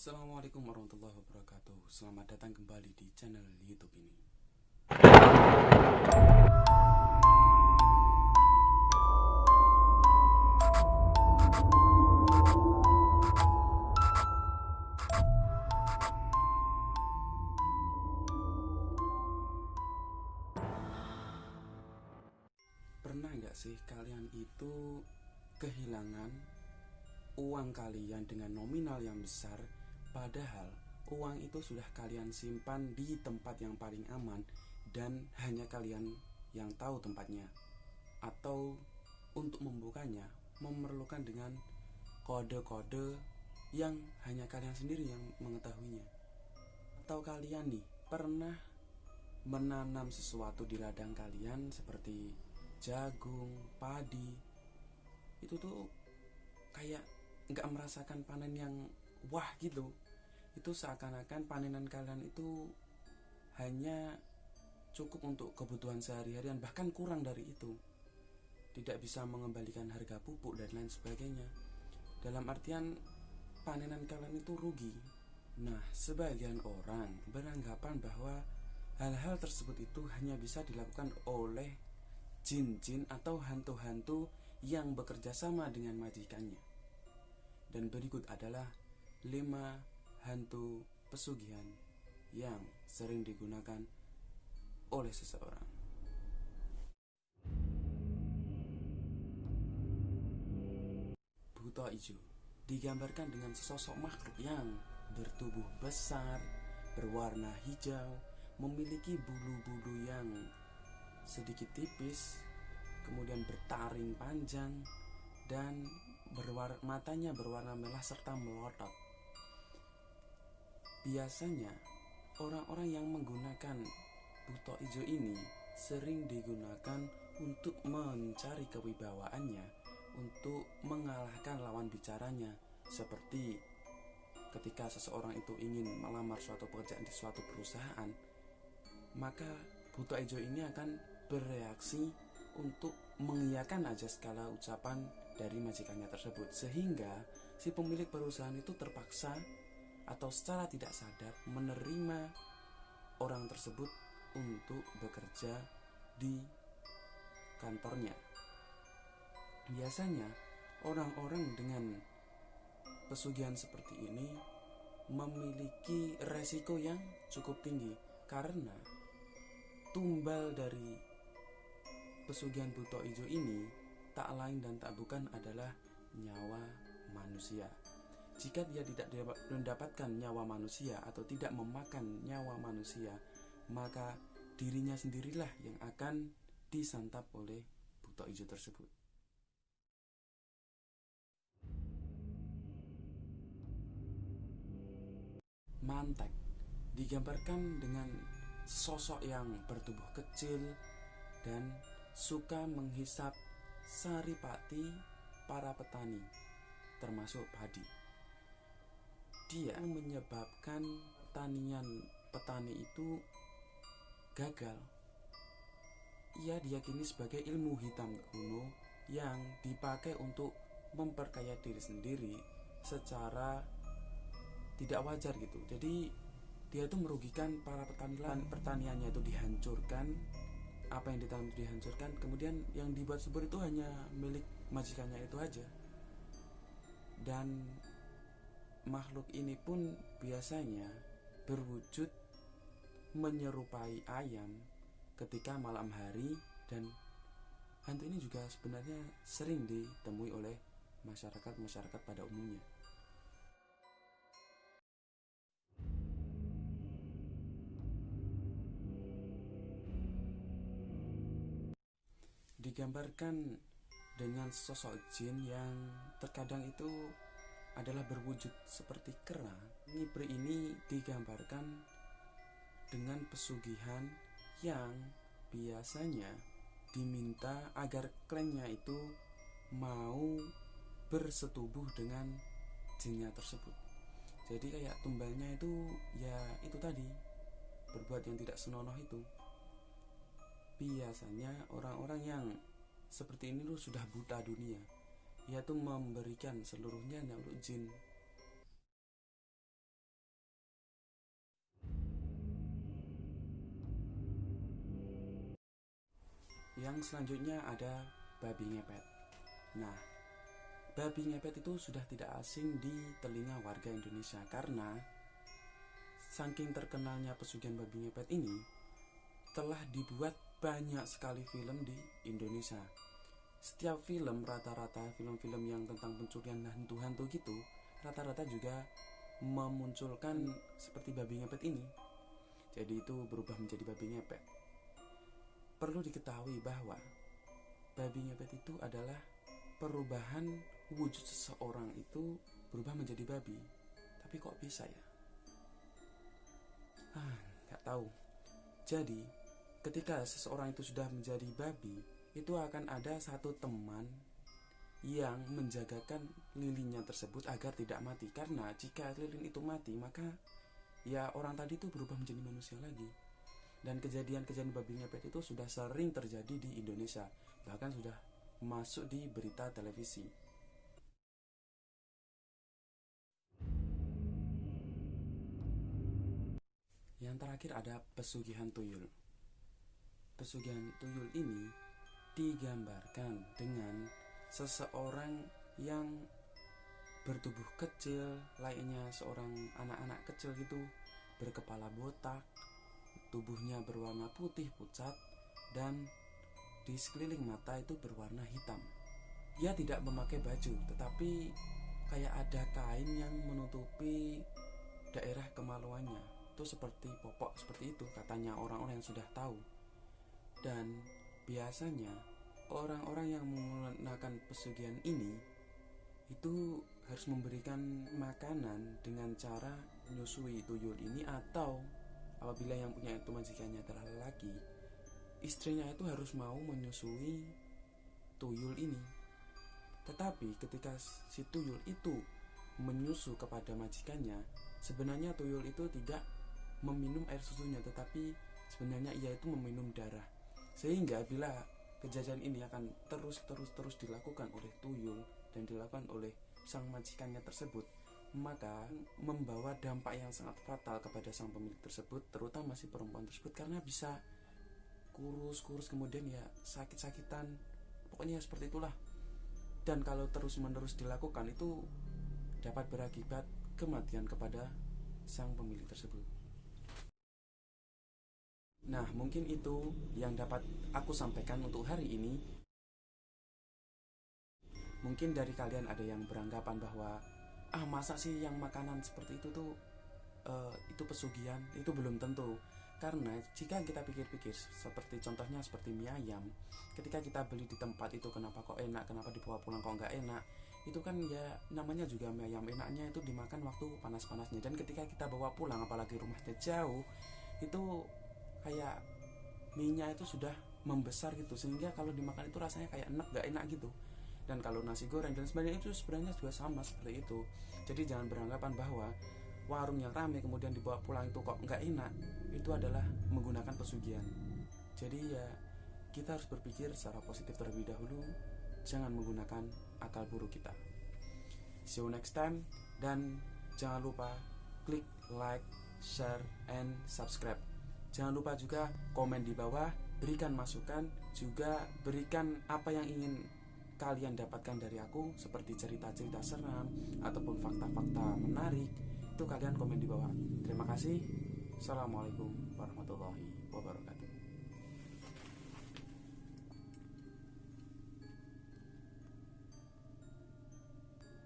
Assalamualaikum warahmatullahi wabarakatuh. Selamat datang kembali di channel YouTube ini. Pernah nggak sih kalian itu kehilangan uang kalian dengan nominal yang besar, padahal uang itu sudah kalian simpan di tempat yang paling aman dan hanya kalian yang tahu tempatnya, atau untuk membukanya memerlukan dengan kode-kode yang hanya kalian sendiri yang mengetahuinya? Atau kalian nih pernah menanam sesuatu di ladang kalian seperti jagung, padi, itu tuh kayak nggak merasakan panen yang wah gitu. Itu seakan-akan panenan kalian itu hanya cukup untuk kebutuhan sehari-harian, bahkan kurang dari itu. Tidak bisa mengembalikan harga pupuk dan lain sebagainya. Dalam artian panenan kalian itu rugi. Nah, sebagian orang beranggapan bahwa hal-hal tersebut itu hanya bisa dilakukan oleh jin-jin atau hantu-hantu yang bekerja sama dengan majikannya. Dan berikut adalah 5 hantu pesugihan yang sering digunakan oleh seseorang. Buto Ijo digambarkan dengan sesosok makhluk yang bertubuh besar, berwarna hijau, memiliki bulu-bulu yang sedikit tipis, kemudian bertaring panjang, dan matanya berwarna merah serta melotot. Biasanya orang-orang yang menggunakan buto ijo ini sering digunakan untuk mencari kewibawaannya, untuk mengalahkan lawan bicaranya. Seperti ketika seseorang itu ingin melamar suatu pekerjaan di suatu perusahaan, maka buto ijo ini akan bereaksi untuk mengiyakan aja segala ucapan dari majikannya tersebut, sehingga si pemilik perusahaan itu terpaksa atau secara tidak sadar menerima orang tersebut untuk bekerja di kantornya. Biasanya orang-orang dengan pesugihan seperti ini memiliki resiko yang cukup tinggi, karena tumbal dari pesugihan buto ijo ini tak lain dan tak bukan adalah nyawa manusia. Jika dia tidak mendapatkan nyawa manusia atau tidak memakan nyawa manusia, maka dirinya sendirilah yang akan disantap oleh buto ijo tersebut. Mantek digambarkan dengan sosok yang bertubuh kecil dan suka menghisap saripati para petani, termasuk padi. Dia menyebabkan tanian petani itu gagal. Ia diyakini sebagai ilmu hitam kuno yang dipakai untuk memperkaya diri sendiri secara tidak wajar gitu. Jadi dia itu merugikan para petani, pertaniannya itu dihancurkan, apa yang ditanam itu dihancurkan, kemudian yang dibuat subur itu hanya milik majikannya itu aja. Dan makhluk ini pun biasanya berwujud menyerupai ayam ketika malam hari, dan hantu ini juga sebenarnya sering ditemui oleh masyarakat pada umumnya. Digambarkan dengan sosok jin yang terkadang itu adalah berwujud seperti kera. Ngipri ini digambarkan dengan pesugihan yang biasanya diminta agar klannya itu mau bersetubuh dengan jinnya tersebut. Jadi kayak tumbalnya itu ya itu tadi, berbuat yang tidak senonoh itu. Biasanya orang-orang yang seperti ini sudah buta dunia, yaitu memberikan seluruhnya untuk jin. Yang selanjutnya ada babi ngepet. Nah, babi ngepet itu sudah tidak asing di telinga warga Indonesia karena saking terkenalnya pesugihan babi ngepet ini telah dibuat banyak sekali film di Indonesia. Setiap film, rata-rata film-film yang tentang pencurian hantu-hantu gitu, rata-rata juga memunculkan seperti babi ngepet ini. Jadi itu berubah menjadi babi ngepet. Perlu diketahui bahwa babi ngepet itu adalah perubahan wujud seseorang itu berubah menjadi babi. Tapi kok bisa ya? Nggak tahu. Jadi ketika seseorang itu sudah menjadi babi, itu akan ada satu teman yang menjagakan lilinnya tersebut agar tidak mati. Karena jika lilin itu mati, maka ya orang tadi itu berubah menjadi manusia lagi. Dan kejadian-kejadian babi ngepet itu sudah sering terjadi di Indonesia, bahkan sudah masuk di berita televisi. Yang terakhir ada pesugihan tuyul. Pesugihan tuyul ini digambarkan dengan seseorang yang bertubuh kecil, layaknya seorang anak-anak kecil gitu, berkepala botak, tubuhnya berwarna putih pucat, dan di sekeliling mata itu berwarna hitam. Dia tidak memakai baju, tetapi kayak ada kain yang menutupi daerah kemaluannya. Itu seperti popok seperti itu katanya orang-orang yang sudah tahu. Dan biasanya orang-orang yang menggunakan pesugihan ini itu harus memberikan makanan dengan cara menyusui tuyul ini, atau apabila yang punya itu majikannya adalah lelaki, istrinya itu harus mau menyusui tuyul ini. Tetapi ketika si tuyul itu menyusu kepada majikannya, sebenarnya tuyul itu tidak meminum air susunya, tetapi sebenarnya ia itu meminum darah. Sehingga bila kejadian ini akan terus dilakukan oleh tuyul dan dilakukan oleh sang majikannya tersebut, maka membawa dampak yang sangat fatal kepada sang pemilik tersebut, terutama si perempuan tersebut, karena bisa kurus kemudian ya sakit-sakitan, pokoknya seperti itulah. Dan kalau terus-menerus dilakukan itu dapat berakibat kematian kepada sang pemilik tersebut. Nah, mungkin itu yang dapat aku sampaikan untuk hari ini. Mungkin dari kalian ada yang beranggapan bahwa masa sih yang makanan seperti itu tuh itu pesugihan. Itu belum tentu. Karena jika kita pikir-pikir, seperti contohnya seperti mie ayam, ketika kita beli di tempat itu, kenapa kok enak, kenapa dibawa pulang kok nggak enak, itu kan ya namanya juga mie ayam, enaknya itu dimakan waktu panas-panasnya. Dan ketika kita bawa pulang, apalagi rumahnya jauh, itu kayak mie-nya itu sudah membesar gitu, sehingga kalau dimakan itu rasanya kayak enak gak enak gitu. Dan kalau nasi goreng dan sebagainya itu sebenarnya juga sama seperti itu. Jadi jangan beranggapan bahwa warung yang ramai kemudian dibawa pulang itu kok nggak enak, itu adalah menggunakan pesugihan. Jadi ya kita harus berpikir secara positif terlebih dahulu, jangan menggunakan akal buruk kita. See you next time, dan jangan lupa klik like, share, and subscribe. Jangan lupa juga komen di bawah, berikan masukan, juga berikan apa yang ingin kalian dapatkan dari aku, seperti cerita-cerita seram ataupun fakta-fakta menarik. Itu kalian komen di bawah. Terima kasih. Assalamualaikum warahmatullahi wabarakatuh.